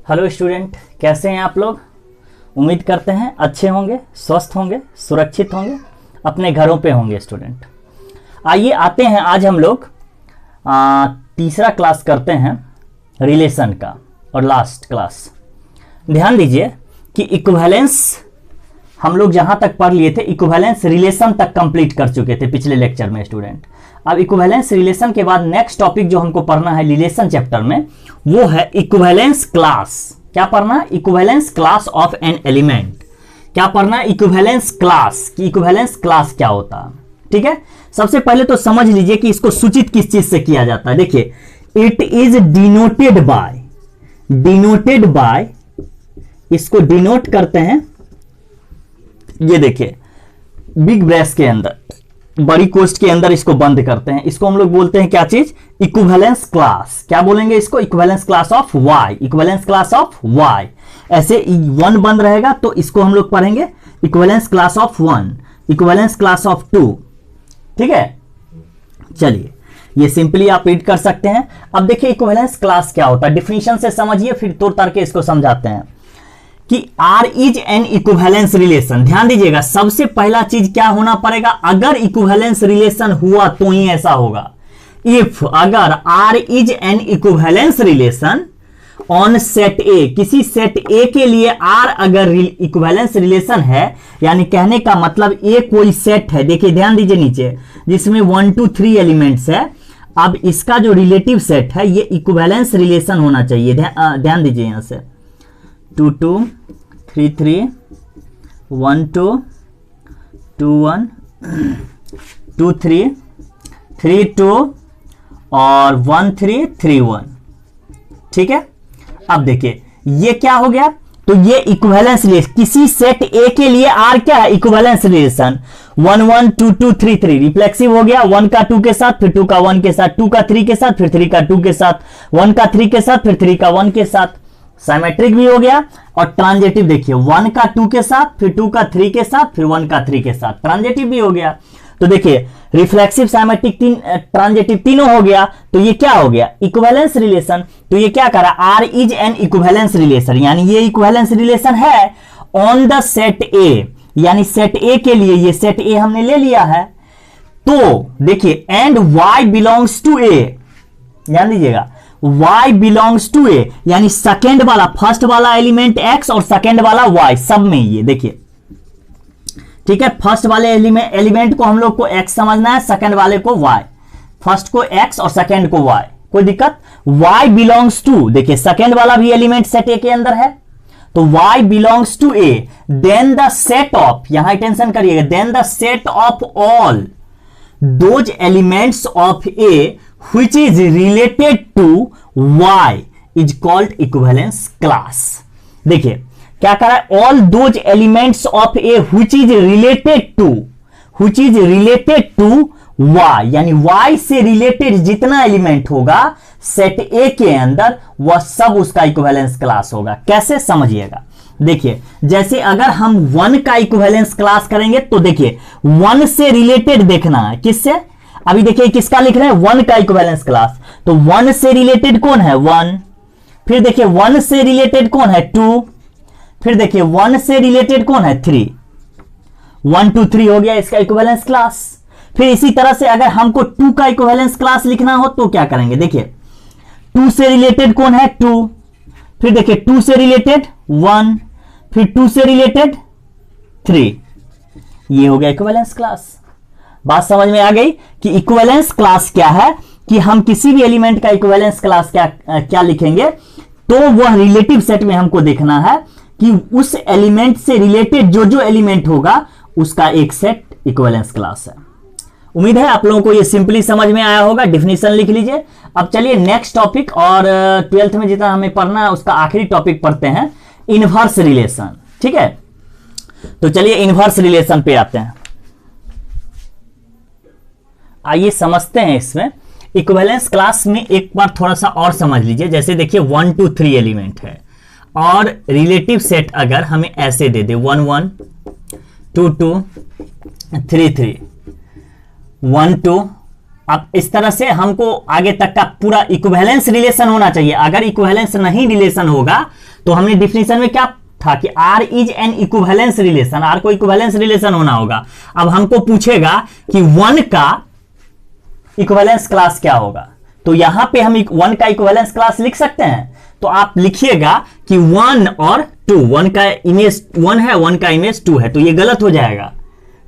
Hello student, कैसे हैं आप लोग। उम्मीद करते हैं अच्छे होंगे, स्वस्थ होंगे, सुरक्षित होंगे, अपने घरों पे होंगे। स्टूडेंट आइए आते हैं, आज हम लोग तीसरा क्लास करते हैं रिलेशन का और लास्ट क्लास। ध्यान दीजिए कि इक्विवेलेंस हम लोग जहां तक पढ़ लिए थे, इक्विवेलेंस रिलेशन तक कंप्लीट कर चुके थे पिछले लेक्चर में। स्टूडेंट अब इक्विवेलेंस रिलेशन के बाद नेक्स्ट टॉपिक जो हमको पढ़ना है रिलेशन चैप्टर में, वो है इक्विवेलेंस क्लास। क्या पढ़ना है? Equivalence class of an element. क्या पढ़ना है? इक्विवेलेंस क्लास की इक्विवेलेंस क्लास क्या होता है। ठीक है, सबसे पहले तो समझ लीजिए कि इसको सूचित किस चीज से किया जाता है। देखिए, इट इज डिनोटेड बाय, इसको डिनोट करते हैं, ये देखिए बिग ब्रैस के अंदर, बड़ी कोष्ठ के अंदर इसको बंद करते हैं। इसको हम लोग बोलते हैं क्या चीज? Equivalence class. क्या बोलेंगे इसको? Equivalence class of y. Equivalence class of y, ऐसे वन बंद रहेगा तो इसको हम लोग पढ़ेंगे equivalence class of one, equivalence class of two. ठीक है, चलिए ये सिंपली आप रीड कर सकते हैं। अब देखिए इक्विवेलेंस क्लास क्या होता है, डिफिनीशन से समझिए, फिर तोड़ ताड़ के इसको समझाते हैं कि R is an equivalence relation. ध्यान दीजिएगा, सबसे पहला चीज क्या होना पड़ेगा? अगर इक्विवेलेंस रिलेशन हुआ तो ही ऐसा होगा। इफ अगर R is an equivalence relation on set ए, किसी सेट ए के लिए R अगर इक्विवेलेंस रिलेशन है, यानी कहने का मतलब ए कोई सेट है, देखिए ध्यान दीजिए नीचे, जिसमें 1 2 3 एलिमेंट्स है। अब इसका जो रिलेटिव सेट है ये इक्विवेलेंस रिलेशन होना चाहिए। ध्यान दीजिए यहां से 2 2 3 3 1 2 2 1 2 3 3 2 और 1 3 3 1। ठीक है, अब देखिए ये क्या हो गया, तो ये इक्विवेलेंस रिलेशन, किसी सेट ए के लिए आर क्या है? Equivalence relation. 1 1 2 2 3 3 रिफ्लेक्सिव हो गया, 1 का 2 के साथ, फिर 2 का 1 के साथ, 2 का 3 के साथ, फिर 3 का 2 के साथ, 1 का 3 के साथ, फिर 3 का 1 के साथ। साइमेट्रिक भी हो गया और ट्रांजेटिव, देखिए 1 का 2 के साथ, फिर 2 का 3 के साथ, फिर 1 का 3 के साथ, ट्रांजेटिव भी हो गया। तो देखिए रिफ्लेक्सिव, साइमेट्रिक, ट्रांजेटिव तीनों हो गया, तो ये क्या हो गया? Equivalence relation. तो ये क्या करा? R is an equivalence relation, यानी ये इक्विवेलेंस रिलेशन है ऑन द सेट ए, यानी सेट ए के लिए, ये सेट ए हमने ले लिया है। तो देखिए एंड वाई बिलोंग्स टू ए, ध्यान दीजिएगा y बिलोंग्स टू ए, यानी सेकेंड वाला, फर्स्ट वाला एलिमेंट x और सेकेंड वाला y, सब में ये देखिए। ठीक है, फर्स्ट वाले एलिमेंट को हम लोग को x समझना है, सेकेंड वाले को y, फर्स्ट को x और सेकेंड को y, कोई दिक्कत? y बिलोंग्स टू, देखिए सेकेंड वाला भी एलिमेंट सेट ए के अंदर है, तो y belongs to A, then the set of, यहां अटेंशन करिएगा, then the set of all those elements of A which is related to y is called equivalence class। देखिए क्या कर रहा है? all those elements of a which is related to y, यानी y से related जितना element होगा set ए के अंदर, वह सब उसका इक्विवेलेंस क्लास होगा। कैसे? समझिएगा, देखिए जैसे अगर हम 1 का इक्विवेलेंस क्लास करेंगे तो देखिए 1 से रिलेटेड देखना है, किससे? अभी देखिए किसका लिख रहे हैं? 1 का इक्विवेलेंस क्लास, तो 1 से रिलेटेड कौन है? 1। फिर देखिए 1 से रिलेटेड कौन है? 2। फिर देखिए 1 से रिलेटेड कौन है? 3। 1 2 3 हो गया इसका इक्विवेलेंस क्लास। फिर इसी तरह से अगर हमको 2 का इक्विवेलेंस क्लास लिखना हो तो क्या करेंगे? देखिए 2 से रिलेटेड कौन है? 2। फिर देखिए 2 से रिलेटेड 1, फिर 2 से रिलेटेड 3, ये हो गया इक्विवेलेंस क्लास। बात समझ में आ गई कि इक्विवेलेंस क्लास क्या है, कि हम किसी भी एलिमेंट का इक्विवेलेंस क्लास क्या लिखेंगे, तो वह रिलेटिव सेट में हमको देखना है कि उस एलिमेंट से रिलेटेड जो जो एलिमेंट होगा उसका एक सेट इक्विवेलेंस क्लास है। उम्मीद है आप लोगों को यह सिंपली समझ में आया होगा। डिफिनीशन लिख लीजिए। अब चलिए नेक्स्ट टॉपिक, और 12th में जितना हमें पढ़ना है उसका आखिरी टॉपिक पढ़ते हैं, इनवर्स रिलेशन। ठीक है, तो चलिए इनवर्स रिलेशन पे आते हैं। आइए समझते हैं इसमें इक्विवेलेंस क्लास में एक बार थोड़ा सा और समझ लीजिए। जैसे देखिए 1 2 3 एलिमेंट है और रिलेटिव सेट अगर हमें ऐसे दे दे 1 1 2 2 3 3 1 2 अब इस तरह से हमको आगे तक का पूरा इक्विवेलेंस रिलेशन होना चाहिए। अगर इक्विवेलेंस नहीं रिलेशन होगा तो हमने डिफिनीशन में क्या था कि R is an equivalence relation, R को इक्विवेलेंस रिलेशन होना होगा। अब हमको पूछेगा कि 1 का इक्विवेलेंस क्लास क्या होगा, तो यहां पे हम 1 का इक्विवेलेंस क्लास लिख सकते हैं। तो आप लिखिएगा कि 1 और 2, 1 का इमेज 1 है, 1 का इमेज 2 है, तो ये गलत हो जाएगा।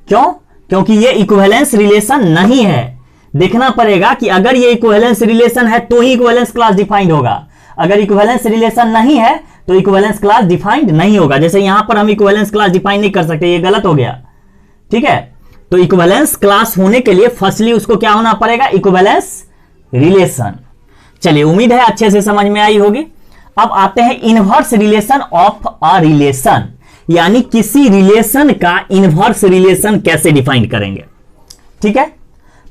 क्यों? क्योंकि ये इक्विवेलेंस रिलेशन नहीं है। देखना पड़ेगा कि अगर ये इक्विवेलेंस रिलेशन है तो ही इक्विवेलेंस क्लास डिफाइंड होगा, अगर इक्विवेलेंस रिलेशन नहीं है तो इक्विवेलेंस क्लास डिफाइंड नहीं होगा। जैसे यहां पर हम इक्विवेलेंस क्लास डिफाइन नहीं कर सकते, ये गलत हो गया। ठीक है, तो इक्विवेलेंस क्लास होने के लिए फर्स्टली उसको क्या होना पड़ेगा, इक्विवेलेंस रिलेशन। चलिए, उम्मीद है अच्छे से समझ में आई होगी। अब आते हैं inverse relation of a relation, यानी किसी रिलेशन का इनवर्स रिलेशन कैसे डिफाइन करेंगे। ठीक है,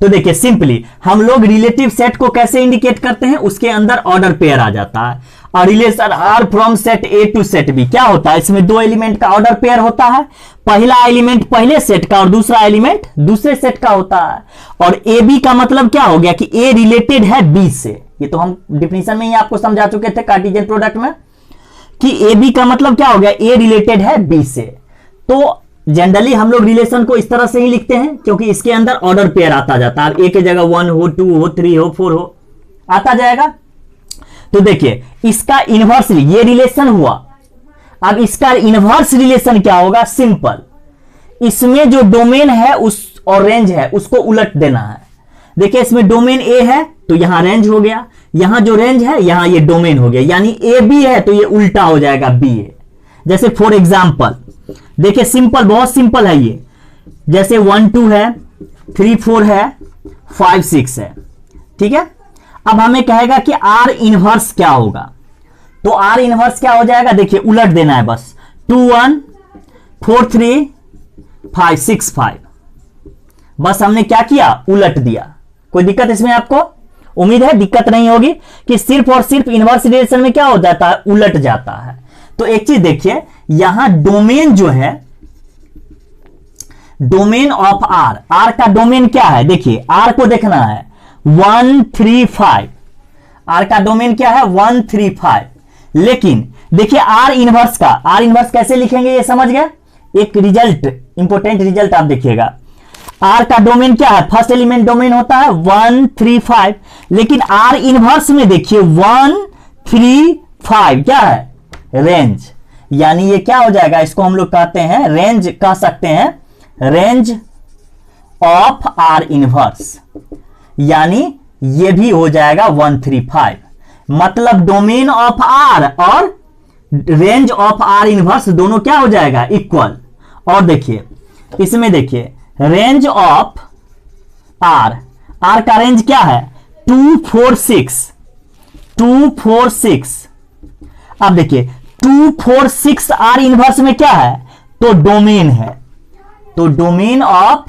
तो देखिए सिंपली हम लोग रिलेटिव सेट को कैसे इंडिकेट करते हैं, उसके अंदर ऑर्डर पेयर आ जाता है। और relation R from set A to set B क्या होता है, इसमें 2 एलिमेंट का ऑर्डर पेयर होता है। पहला एलिमेंट पहले सेट का और दूसरा एलिमेंट दूसरे सेट का होता है। और ए बी का मतलब क्या हो गया कि ए रिलेटेड है बी से, ये तो हम डिफिनीशन में ही आपको समझा चुके थे कार्टेशियन प्रोडक्ट में कि ए बी का मतलब क्या हो गया, ए रिलेटेड है बी से। तो जनरली हम लोग रिलेशन को इस तरह से ही लिखते हैं क्योंकि इसके अंदर ऑर्डर पेयर आता जाता है। ए के जगह 1 हो, 2 हो, 3 हो, 4 हो, आता जाएगा। तो देखिए इसका इनवर्स, ये रिलेशन हुआ। अब इसका इनवर्स रिलेशन क्या होगा, सिंपल, इसमें जो डोमेन है उस और रेंज है उसको उलट देना है। देखिए इसमें डोमेन ए है तो यहां रेंज हो गया, यहां जो रेंज है यहां ये डोमेन हो गया, यानी ए बी है तो ये उल्टा हो जाएगा बी ए। जैसे फॉर एग्जाम्पल देखिए सिंपल, बहुत सिंपल है ये, जैसे 1 2 है, 3 4 है, 5 6 है। ठीक है, अब हमें कहेगा कि आर इनवर्स क्या होगा, तो आर इनवर्स क्या हो जाएगा, देखिए उलट देना है बस, 2 1 4 3 5 6 5, बस हमने क्या किया, उलट दिया। कोई दिक्कत इसमें आपको? उम्मीद है दिक्कत नहीं होगी कि सिर्फ और सिर्फ इनवर्स रिलेशन में क्या हो जाता है, उलट जाता है। तो एक चीज देखिए, यहां डोमेन जो है, डोमेन ऑफ आर, आर का डोमेन क्या है, देखिए आर को देखना है 1 3 5, आर का डोमेन क्या है 1 3 5। लेकिन देखिए आर इनवर्स का, आर इनवर्स कैसे लिखेंगे ये समझ गए। एक रिजल्ट, इंपॉर्टेंट रिजल्ट आप देखिएगा, आर का डोमेन क्या है, फर्स्ट एलिमेंट डोमेन होता है 1 3 5, लेकिन आर इनवर्स में देखिए 1 3 5 क्या है, रेंज। यानी ये क्या हो जाएगा, इसको हम लोग कहते हैं रेंज, कह सकते हैं रेंज ऑफ आर इनवर्स, यानी ये भी हो जाएगा 1 3 5। मतलब डोमेन ऑफ आर और रेंज ऑफ आर इनवर्स दोनों क्या हो जाएगा, इक्वल। और देखिए इसमें देखिए रेंज ऑफ आर, आर का रेंज क्या है 2 4 6, 2 4 6। अब देखिए 2 4 6 आर इनवर्स में क्या है, तो डोमेन है, तो डोमेन ऑफ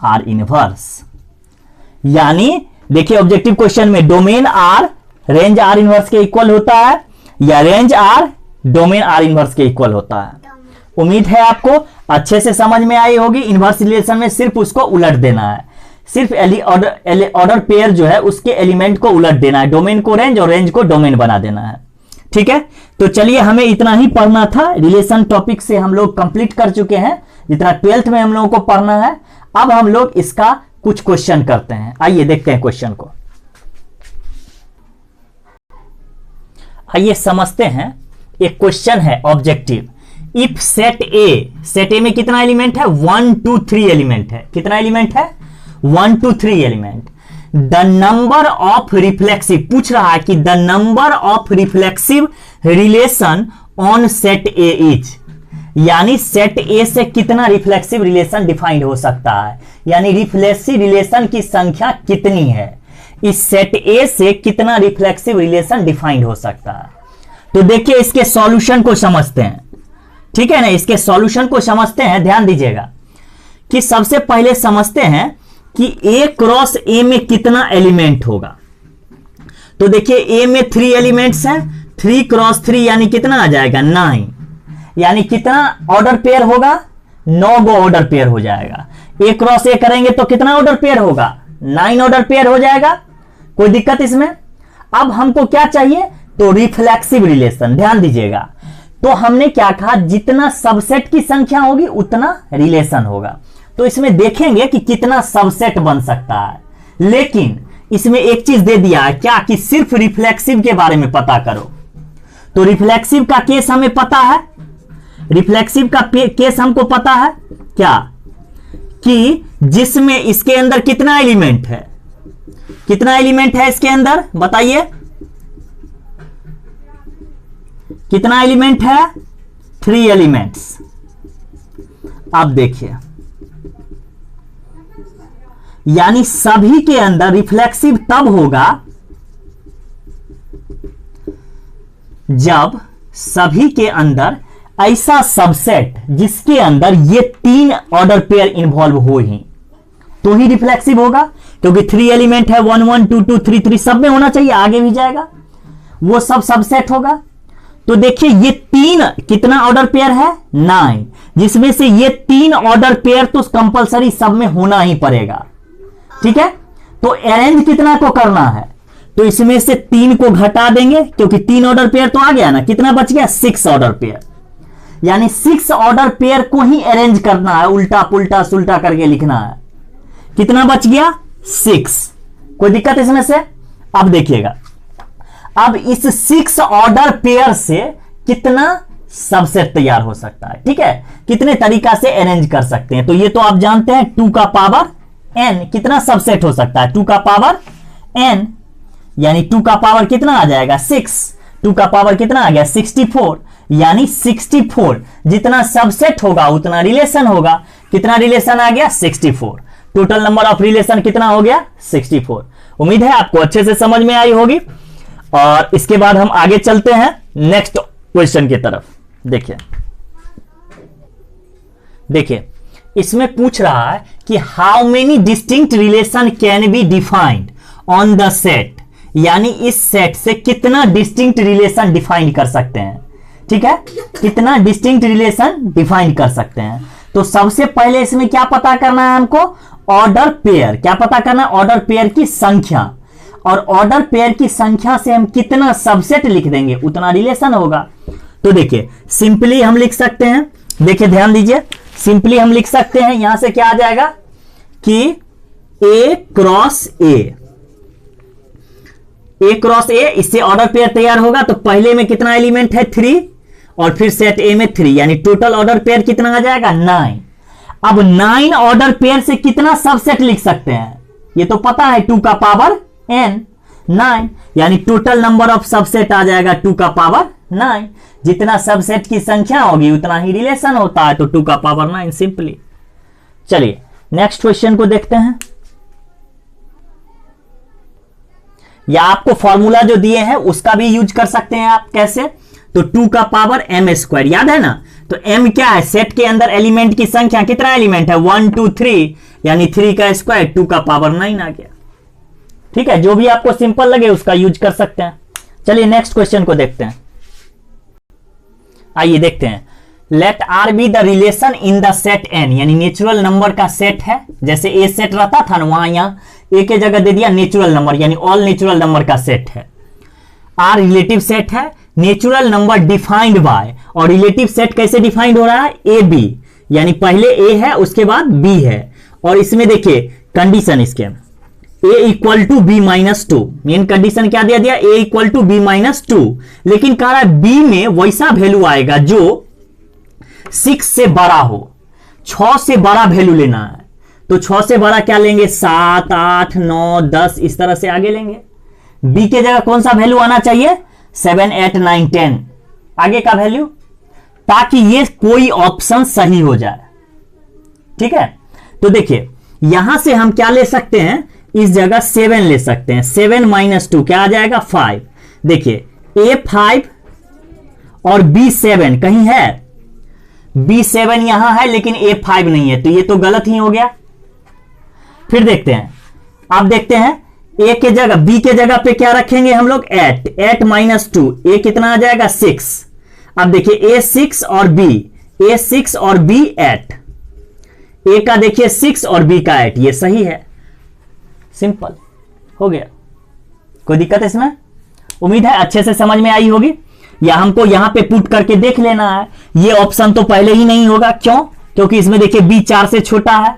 आर इनवर्स। यानी देखिए ऑब्जेक्टिव क्वेश्चन में domain R range R inverse के इक्वल होता है या range R domain R inverse के इक्वल होता है। उम्मीद है आपको अच्छे से समझ में आई होगी। इनवर्स रिलेशन में सिर्फ उसको उलट देना है, सिर्फ ऑर्डर पेयर जो है उसके एलिमेंट को उलट देना है, डोमेन को रेंज और रेंज को डोमेन बना देना है। ठीक है, तो चलिए हमें इतना ही पढ़ना था। रिलेशन टॉपिक से हम लोग कंप्लीट कर चुके हैं जितना 12th में हम लोगों को पढ़ना है। अब हम लोग इसका कुछ क्वेश्चन करते हैं, आइए देखते हैं क्वेश्चन को। आइए समझते हैं, एक क्वेश्चन है ऑब्जेक्टिव, इफ सेट ए में कितना एलिमेंट है 1 2 3 एलिमेंट है, कितना एलिमेंट है 1 2 3 element. The number of reflexive, पूछ रहा है कि the number of reflexive relation on set A is, यानी सेट ए से कितना रिफ्लेक्सिव रिलेशन डिफाइंड हो सकता है, यानी रिफ्लेक्सिव रिलेशन की संख्या कितनी है, इस सेट ए से कितना रिफ्लेक्सिव रिलेशन डिफाइंड हो सकता है। तो देखिए इसके सॉल्यूशन को समझते हैं, ठीक है ना, इसके सॉल्यूशन को समझते हैं। ध्यान दीजिएगा कि सबसे पहले समझते हैं कि ए क्रॉस ए में कितना एलिमेंट होगा। तो देखिए ए में 3 एलिमेंट्स हैं, 3 क्रॉस 3 यानी कितना आ जाएगा 9, यानी कितना ऑर्डर पेयर होगा 9 गो ऑर्डर पेयर हो जाएगा। ए क्रॉस ए करेंगे तो कितना ऑर्डर पेयर होगा 9 ऑर्डर पेयर हो जाएगा, कोई दिक्कत इसमें। अब हमको क्या चाहिए, तो रिफ्लेक्सिव रिलेशन, ध्यान दीजिएगा। तो हमने क्या कहा, जितना सबसेट की संख्या होगी उतना रिलेशन होगा। तो इसमें देखेंगे कि कितना सबसेट बन सकता है, लेकिन इसमें एक चीज दे दिया है क्या, कि सिर्फ रिफ्लेक्सिव के बारे में पता करो। तो रिफ्लेक्सिव का केस हमें पता है, रिफ्लेक्सिव का केस हमको पता है क्या, कि जिसमें इसके अंदर कितना एलिमेंट है, कितना एलिमेंट है इसके अंदर बताइए, कितना एलिमेंट है, 3 एलिमेंट्स। अब देखिए, यानी सभी के अंदर रिफ्लेक्सिव तब होगा जब सभी के अंदर ऐसा सबसेट जिसके अंदर ये 3 ऑर्डर पेयर इन्वॉल्व हो ही, तो ही रिफ्लेक्सिव होगा। क्योंकि 3 एलिमेंट है, 1 1 2 2 3 3 सब में होना चाहिए, आगे भी जाएगा, वो सब सबसेट होगा। तो देखिए ये 3 कितना ऑर्डर पेयर है, 9, जिसमें से ये 3 ऑर्डर पेयर तो कंपलसरी सब में होना ही पड़ेगा, ठीक है। तो अरेंज कितना को करना है, तो इसमें से 3 को घटा देंगे, क्योंकि 3 ऑर्डर पेयर तो आ गया ना, कितना बच गया, 6 ऑर्डर पेयर। यानी 6 ऑर्डर पेयर को ही अरेंज करना है, उल्टा पुल्टा सुल्टा करके लिखना है। कितना बच गया, 6। कोई दिक्कत इसमें से। अब देखिएगा, अब इस 6 ऑर्डर पेयर से कितना सबसेट तैयार हो सकता है, ठीक है, कितने तरीका से अरेंज कर सकते हैं। तो ये तो आप जानते हैं 2 का पावर n कितना सबसेट हो सकता है, 2 का पावर n, यानी 2 का पावर कितना आ जाएगा, 6, 2 का पावर कितना आ गया, 64, यानी 64 जितना सबसेट होगा उतना रिलेशन होगा। कितना रिलेशन आ गया, 64। टोटल नंबर ऑफ रिलेशन कितना हो गया, 64। उम्मीद है आपको अच्छे से समझ में आई होगी। और इसके बाद हम आगे चलते हैं नेक्स्ट क्वेश्चन की तरफ। देखिए देखिए, इसमें पूछ रहा है कि how many distinct relation can be defined on the set, यानी इस सेट से कितना डिस्टिंक्ट रिलेशन डिफाइन कर सकते हैं, ठीक है, कितना डिस्टिंक्ट रिलेशन डिफाइन कर सकते हैं। तो सबसे पहले इसमें क्या पता करना है हमको, ऑर्डर पेयर, क्या पता करना है, ऑर्डर पेयर की संख्या, और ऑर्डर पेयर की संख्या से हम कितना सबसेट लिख देंगे उतना रिलेशन होगा। तो देखिए सिंपली हम लिख सकते हैं, देखिए ध्यान दीजिए, सिंपली हम लिख सकते हैं, यहां से क्या आ जाएगा कि A क्रॉस A, इससे ऑर्डर पेयर तैयार होगा। तो पहले में कितना एलिमेंट है, 3, और फिर सेट A में 3, यानी टोटल ऑर्डर पेयर कितना आ जाएगा, 9। अब 9 ऑर्डर पेयर से कितना सबसेट लिख सकते हैं, ये तो पता है, 2 का पावर n, 9, यानी टोटल नंबर ऑफ सबसेट आ जाएगा 2 का पावर 9। जितना सबसेट की संख्या होगी उतना ही रिलेशन होता है, तो 2 का पावर 9 सिंपली। चलिए नेक्स्ट क्वेश्चन को देखते हैं। या आपको फॉर्मूला जो दिए हैं उसका भी यूज कर सकते हैं आप, कैसे, तो 2 का पावर m², याद है ना। तो m क्या है, सेट के अंदर एलिमेंट की संख्या, कितना एलिमेंट है, 1 2 3, यानी 3 का स्क्वायर, 2 का पावर 9 आ गया, ठीक है। जो भी आपको सिंपल लगे उसका यूज कर सकते हैं। चलिए नेक्स्ट क्वेश्चन को देखते हैं। आइए देखते हैं, let R be the relation in the set n, यानी नेचुरल नंबर का सेट है। जैसे ए सेट रहता था ना, वहां यहां ए के जगह दे दिया नेचुरल नंबर, यानी ऑल नेचुरल नंबर का सेट है। आर रिलेटिव सेट है, नेचुरल नंबर डिफाइंड बाय, और रिलेटिव सेट कैसे डिफाइंड हो रहा है, ए बी, यानी पहले ए है उसके बाद बी है। और इसमें देखिए कंडीशन, इसके a equal to b minus 2, main condition क्या दिया, a equal to b minus 2, लेकिन कह रहा है b में वैसा वैल्यू आएगा जो 6 से बड़ा हो, 6 से बड़ा वैल्यू लेना है। तो 6 से बड़ा क्या लेंगे, 7 8 9 10, इस तरह से आगे लेंगे। b के जगह कौन सा वैल्यू आना चाहिए, 7 8 9 10, आगे का वैल्यू, ताकि ये कोई ऑप्शन सही हो जाए, ठीक है। तो देखिए यहां से हम क्या ले सकते हैं, इस जगह 7 ले सकते हैं, 7 माइनस 2 क्या आ जाएगा, 5। देखिए a 5 और b 7 कहीं है, b 7 यहां है लेकिन a 5 नहीं है, तो ये तो गलत ही हो गया। फिर देखते हैं, अब देखते हैं a के जगह, b के जगह पे क्या रखेंगे हम लोग, 8 माइनस 2, a कितना आ जाएगा, 6। अब देखिए a 6 और b 8, a का देखिए 6 और b का 8, ये सही है। सिंपल हो गया। कोई दिक्कत इसमें? उम्मीद है अच्छे से समझ में आई होगी। या हमको यहां पे पुट करके देख लेना है। ये ऑप्शन तो पहले ही नहीं होगा, क्यों? क्योंकि इसमें देखिए b 4 से छोटा है।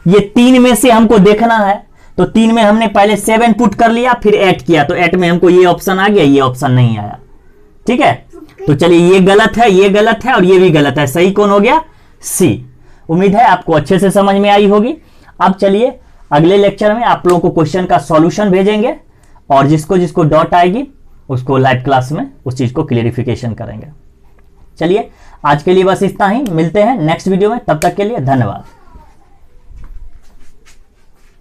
ये 3 में से हमको देखना है, तो 3 में हमने पहले 7 पुट कर लिया, फिर 8 किया, तो 8 में हमको ये ऑप्शन आ गया, ये ऑप्शन नहीं आया। ठीक है, तो चलिए ये गलत है, ये गलत है और ये भी गलत है। सही कौन हो गया? सी। उम्मीद है आपको अच्छे से समझ में आई होगी। अब चलिए अगले लेक्चर में आप लोगों को क्वेश्चन का सॉल्यूशन भेजेंगे, और जिसको जिसको डॉट आएगी उसको लाइव क्लास में उस चीज को क्लियरिफिकेशन करेंगे। चलिए आज के लिए बस इतना ही, मिलते हैं नेक्स्ट वीडियो में, तब तक के लिए धन्यवाद।